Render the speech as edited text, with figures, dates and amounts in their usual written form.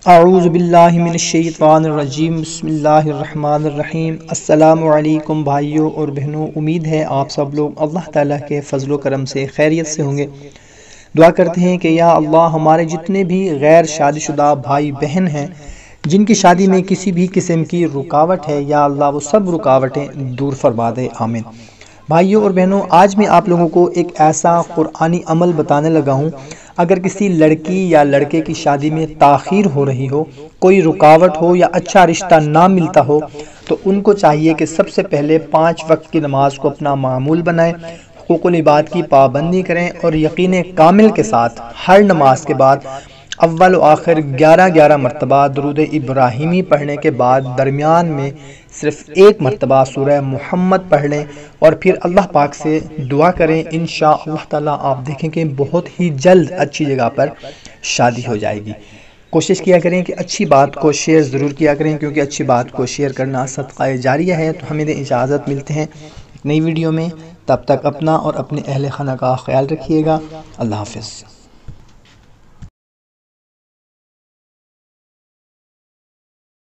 اعوذ باللہ من الشیطان الرجیم، بسم اللہ الرحمن الرحیم۔ السلام علیکم بھائیوں اور بہنوں، امید ہے آپ سب لوگ اللہ تعالیٰ کے فضل و کرم سے خیریت سے ہوں گے۔ دعا کرتے ہیں کہ یا اللہ ہمارے جتنے بھی غیر شادی شدہ بھائی بہن ہیں جن کی شادی میں کسی بھی قسم کی رکاوٹ ہے، یا اللہ وہ سب رکاوٹیں دور فرما دے، آمین۔ بھائیوں اور بہنوں، آج میں آپ لوگوں کو ایک ایسا قرآنی عمل بتانے لگا ہوں۔ اگر کسی لڑکی یا لڑکے کی شادی میں تاخیر ہو رہی ہو، کوئی رکاوٹ ہو یا اچھا رشتہ نہ ملتا ہو، تو ان کو چاہیے کہ سب سے پہلے 5 وقت کی نماز کو اپنا معمول بنائیں، حقوق العباد کی پابندی کریں اور یقین کامل کے ساتھ ہر نماز کے بعد اول و آخر 11 مرتبہ درود ابراہیمی پڑھنے کے بعد درمیان میں صرف 1 مرتبہ سورہ محمد پڑھ لیں اور پھر اللہ پاک سے دعا کریں۔ انشاءاللہ تعالیٰ آپ دیکھیں کہ بہت ہی جلد اچھی جگہ پر شادی ہو جائے گی۔ کوشش کیا کریں کہ اچھی بات کو شیئر ضرور کیا کریں، کیونکہ اچھی بات کو شیئر کرنا صدقہ جاریہ ہے۔ تو ہمیں اجازت ملتے ہیں ایک نئی ویڈیو میں، تب تک اپنا اور اپنے اہل خانہ کا خیال رکھیے گا۔ اللہ حافظ۔